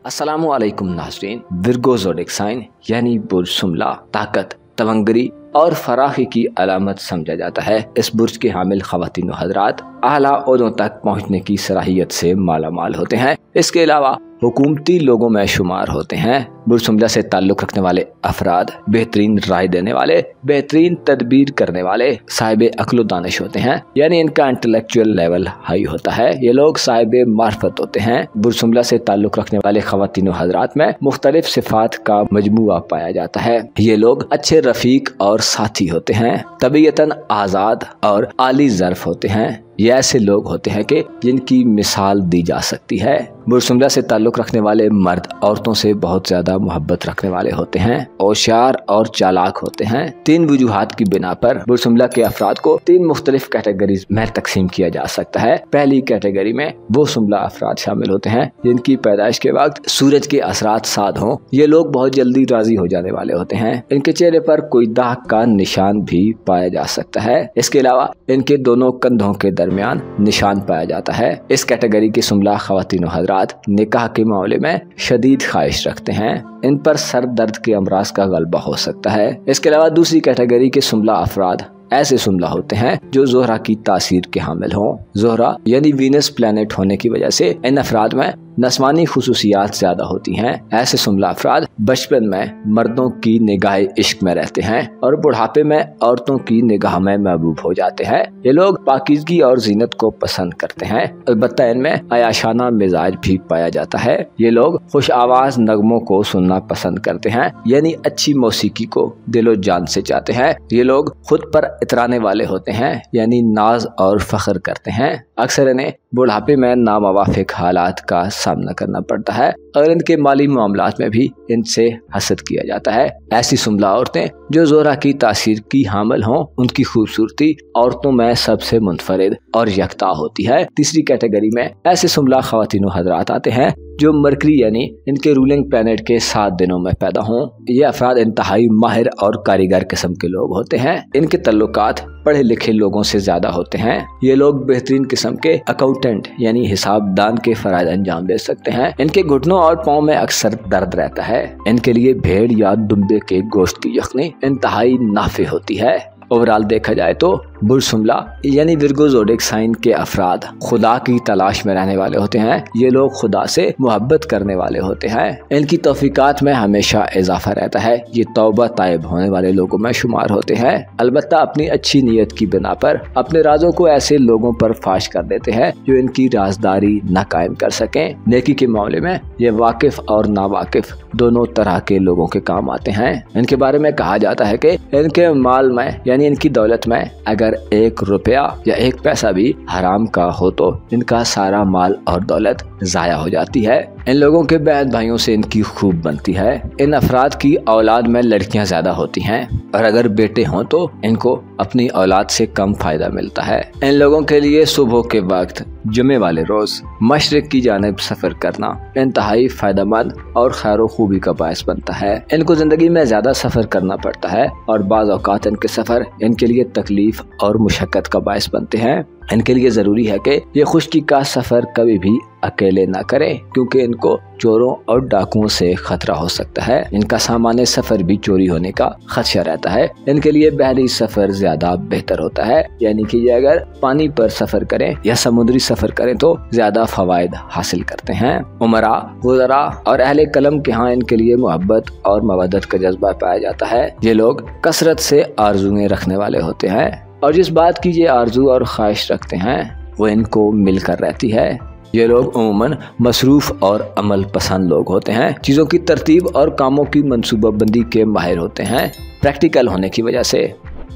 अस्सलामुअलैकुम नाज़रीन। Virgo zodiac sign यानी बुर्ज शुमला ताकत, तवंगरी और फराखी की अलामत समझा जाता है। इस बुर्ज के हामिल ख़वातीन व हज़रात आला ओहदों तक पहुँचने की सलाहियत से मालामाल होते हैं। इसके अलावा हुकूमती लोगों में शुमार होते हैं। बुर्ज शुमला से ताल्लुक़ रखने वाले अफराद बेहतरीन राय देने वाले, बेहतरीन तदबीर करने वाले, साहिब अक्ल दानिश होते हैं, यानी इनका इंटेलेक्चुअल लेवल हाई होता है। ये लोग साहिब मार्फत होते हैं। बुर्ज शुमला से ताल्लुक़ रखने वाले ख़वातीन व हज़रात में मुख्तलिफ सिफ़ात का मजमुआ पाया जाता है। ये लोग अच्छे रफ़ीक और साथी होते हैं, तबीयतन आज़ाद और आली ज़र्फ़ होते हैं। ये ऐसे लोग होते हैं कि जिनकी मिसाल दी जा सकती है। बुर्ज शुमला से ताल्लुक़ रखने वाले मर्द औरतों से बहुत ज़्यादा मोहब्बत रखने वाले होते हैं, होशियार और चालाक होते हैं। 3 वजूहात की बिना पर बुर्ज शुमला के अफराद को 3 मुख्तलिफ कैटेगरीज में तकसीम किया जा सकता है। पहली कैटेगरी में वो शुमला अफराद शामिल होते हैं जिनकी पैदाइश के वक्त सूरज के असरात साद हों। ये लोग बहुत जल्दी राजी हो जाने वाले होते हैं। इनके चेहरे पर कोई दाग का निशान भी पाया जा सकता है। इसके अलावा इनके दोनों कंधों के दरमियान निशान पाया जाता है। इस कैटेगरी के शुमला ख़वातीन व हज़रात निकाह के मामले में शदीद ख्वाहिश रखते हैं। इन पर सर दर्द के अमराज का गलबा हो सकता है। इसके अलावा दूसरी कैटेगरी के शुमला अफराद ऐसे शुमला होते हैं जो ज़ोहरा की तासीर के हामिल हों। ज़ोहरा यानी वीनस प्लैनेट होने की वजह से इन अफराद में नस्वानी खुसूसियात ज्यादा होती हैं। ऐसे शुमला अफराद बचपन में मर्दों की निगाह इश्क में रहते हैं और बुढ़ापे में औरतों की निगाह में महबूब हो जाते हैं। ये लोग पाकीज़गी और जीनत को पसंद करते हैं, अलबत्ता इनमें अयाशाना मिजाज भी पाया जाता है। ये लोग खुश आवाज नगमों को सुनना पसंद करते हैं, यानी अच्छी मौसीकी को दिलो जान से चाहते हैं। ये लोग खुद पर इतराने वाले होते हैं, यानी नाज और फख्र करते हैं। अक्सर इन्हें बुढ़ापे में नामवाफिक हालात का सामना करना पड़ता है और इनके माली मामलात में भी इनसे हसद किया जाता है। ऐसी शुमला औरतें जो ज़ोहरा की तासीर की हामिल हों, उनकी खूबसूरती औरतों में सबसे मुनफरिद और यकता होती है। तीसरी कैटेगरी में ऐसे शुमला ख़वातीन व हज़रात आते हैं जो मरकरी यानी इनके रूलिंग प्लैनेट के 7 दिनों में पैदा हों। ये अफराद इंतहाई माहिर और कारीगर किस्म के लोग होते हैं। इनके तल्लुकात पढ़े लिखे लोगों से ज्यादा होते हैं। ये लोग बेहतरीन किस्म के अकाउंटेंट यानी हिसाबदान के फराइज अंजाम दे सकते हैं। इनके घुटनों और पाँव में अक्सर दर्द रहता है। इनके लिए भेड़ या दुम्बे के गोश्त की यखनी इंतहाई नाफे होती है। ओवरऑल देखा जाए तो बुर्ज शुमला यानी विर्गो ज़ोडिक साइन के अफराद खुदा की तलाश में रहने वाले होते हैं। ये लोग खुदा से मोहब्बत करने वाले होते हैं। इनकी तौफीकात में हमेशा इजाफा रहता है। ये तौबा ताइब होने वाले लोगों में शुमार होते हैं, अलबत्ता अपनी अच्छी नीयत की बिना पर अपने राजों को ऐसे लोगों पर फाश कर देते हैं जो इनकी राजदारी न कायम कर सकें। नेकी के मामले में ये वाकिफ और नावाकिफ दोनों तरह के लोगों के काम आते हैं। इनके बारे में कहा जाता है कि इनके माल में यानी इनकी दौलत में अगर 1 रुपया या 1 पैसा भी हराम का हो तो इनका सारा माल और दौलत जाया हो जाती है। इन लोगों के बहन भाइयों से इनकी खूब बनती है। इन अफराद की औलाद में लड़कियां ज्यादा होती हैं और अगर बेटे हों तो इनको अपनी औलाद से कम फायदा मिलता है। इन लोगों के लिए सुबह के वक्त जुमे वाले रोज मशरिक की जानिब सफर करना इंतहाई फायदेमंद और खैर खूबी का बायस बनता है। इनको जिंदगी में ज्यादा सफर करना पड़ता है और बाज़ औक़ात इनके सफर इनके लिए तकलीफ और मुशक्कत का बायस बनते हैं। इनके लिए जरूरी है कि ये खुश्की का सफर कभी भी अकेले ना करें, क्योंकि इनको चोरों और डाकुओं से खतरा हो सकता है। इनका सामान सफर भी चोरी होने का खदशा रहता है। इनके लिए बहरी सफर ज्यादा बेहतर होता है, यानी कि ये अगर पानी पर सफर करें या समुद्री सफर करें तो ज्यादा फवायद हासिल करते हैं। उमरा, वज़रा और अहले कलम के यहाँ इनके लिए मोहब्बत और मवद्दत का जज्बा पाया जाता है। ये लोग कसरत से आरज़ुएं रखने वाले होते हैं और जिस बात की ये आरजू और ख्वाहिश रखते हैं वो इनको मिलकर रहती है। ये लोग उम्मन मसरूफ और अमल पसंद लोग होते हैं। चीज़ों की तरतीब और कामों की मनसूबाबंदी के माहिर होते हैं। प्रैक्टिकल होने की वजह से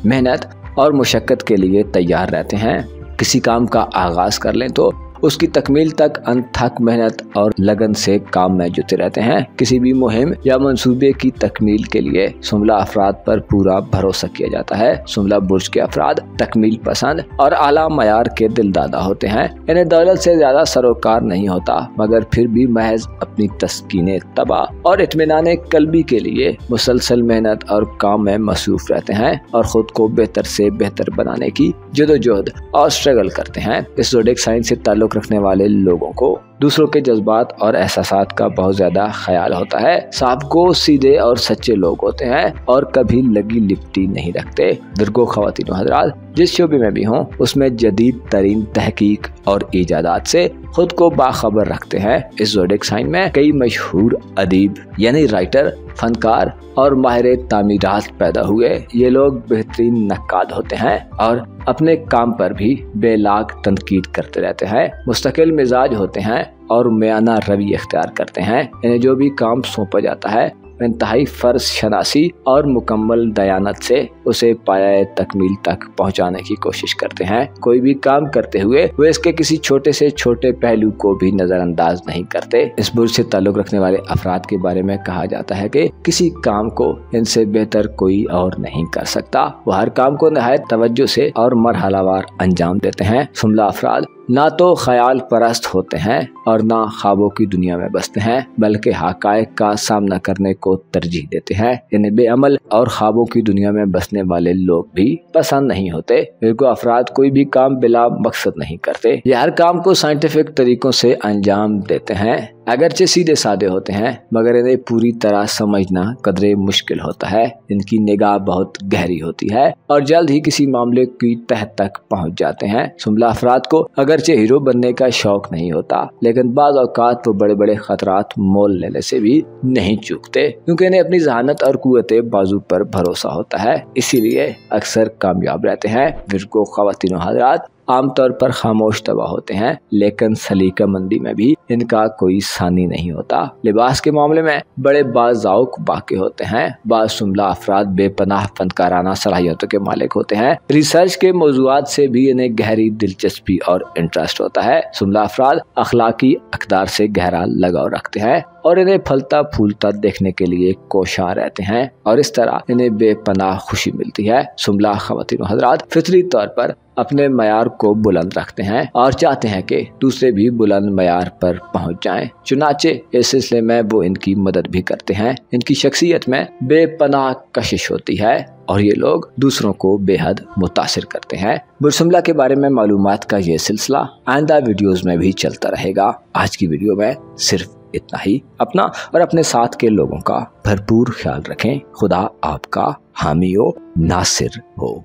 मेहनत और मुशक्क़त के लिए तैयार रहते हैं। किसी काम का आगाज़ कर लें तो उसकी तकमील तक अनथक मेहनत और लगन से काम में जुटे रहते हैं। किसी भी मुहिम या मंसूबे की तकमील के लिए शुमला अफराद पर पूरा भरोसा किया जाता है। शुमला बुर्ज के अफराद तकमील पसंद और आला मयार के दिलदादा होते हैं। इन्हें दौलत से ज्यादा सरोकार नहीं होता, मगर फिर भी महज अपनी तस्कीने तबा और इत्मीनान कल्बी के लिए मुसलसल मेहनत और काम में मसरूफ रहते हैं और खुद को बेहतर से बेहतर बनाने की जदोजहद और स्ट्रगल करते हैं। इस ज़ोडिक साइन से ताल्लुक़ रखने वाले लोगों को दूसरों के जज्बात और एहसासात का बहुत ज्यादा ख्याल होता है। साहब को सीधे और सच्चे लोग होते हैं और कभी लगी लिपटी नहीं रखते। विर्गो ख्वातीन हज़रात, जिस शोबे में भी हों उसमें जदीद तरीन तहकीक और इजादात से खुद को बाखबर रखते हैं। इस ज़ोडिएक साइन में कई मशहूर अदीब यानी राइटर, फनकार और माहिर तामीरात पैदा हुए। ये लोग बेहतरीन नक्काद होते हैं और अपने काम पर भी बेलाग तनकीद करते रहते हैं। मुस्तकिल मिजाज होते हैं और मियाना रवि इख्तियार करते हैं। इन्हें जो भी काम सौंपा जाता है इंतहाई फर्ज शनासी और मुकम्मल दयानत से उसे पाया तकमील तक पहुंचाने की कोशिश करते हैं। कोई भी काम करते हुए वे इसके किसी छोटे से छोटे पहलू को भी नजरअंदाज नहीं करते। इस बुर्ज से ताल्लुक रखने वाले अफराद के बारे में कहा जाता है कि किसी काम को इनसे बेहतर कोई और नहीं कर सकता। वो हर काम को निहायत तवज्जो से और मरहलावार अंजाम देते हैं। सुमला अफराद ना तो ख्याल परस्त होते हैं और ना ख्वाबों की दुनिया में बसते हैं, बल्कि हकायक का सामना करने को तरजीह देते हैं। इन्हें बेअमल और ख्वाबों की दुनिया में बसने वाले लोग भी पसंद नहीं होते। विर्गो अफराद कोई भी काम बिला मकसद नहीं करते। ये हर काम को साइंटिफिक तरीकों से अंजाम देते हैं। अगरचे सीधे साधे होते हैं मगर इन्हें पूरी तरह समझना कदरे मुश्किल होता है। इनकी निगाह बहुत गहरी होती है और जल्द ही किसी मामले की तह तक पहुंच जाते हैं। सुमला अफराद को अगरचे हीरो बनने का शौक नहीं होता, लेकिन बाज़ औक़ात तो बड़े बड़े खतरात मोल लेने से भी नहीं चूकते, क्योंकि इन्हें अपनी जहानत और कुव्वते बाजू पर भरोसा होता है, इसीलिए अक्सर कामयाब रहते हैं। विर्गो ख्वातीन हज़रात आमतौर पर खामोश तबा होते हैं, लेकिन सलीका मंदी में भी इनका कोई सानी नहीं होता। लिबास के मामले में बड़े बाज़ौक़ वाक़े होते हैं। बाज़ सुमला अफराद बेपनाह फनकाराना सलाहियतों के मालिक होते हैं। रिसर्च के मौज़ूआत से भी इन्हें गहरी दिलचस्पी और इंटरेस्ट होता है। सुमला अफराद अखलाकी अक़दार से गहरा लगाव रखते हैं और इन्हें फलता फूलता देखने के लिए कोशां रहते हैं और इस तरह इन्हें बेपनाह खुशी मिलती है। सुमला ख्वातीन हज़रात फितरी तौर पर अपने मयार को बुलंद रखते हैं और चाहते हैं कि दूसरे भी बुलंद मयार पर पहुंच जाएं। चुनाचे इस सिलसिले में वो इनकी मदद भी करते हैं। इनकी शख्सियत में बेपनाह कशिश होती है और ये लोग दूसरों को बेहद मुतासिर करते हैं। बुर्ज सुमला के बारे में मालूमात का ये सिलसिला आइंदा वीडियोस में भी चलता रहेगा। आज की वीडियो में सिर्फ इतना ही। अपना और अपने साथ के लोगों का भरपूर ख्याल रखें। खुदा आपका हामी हो, नासिर हो।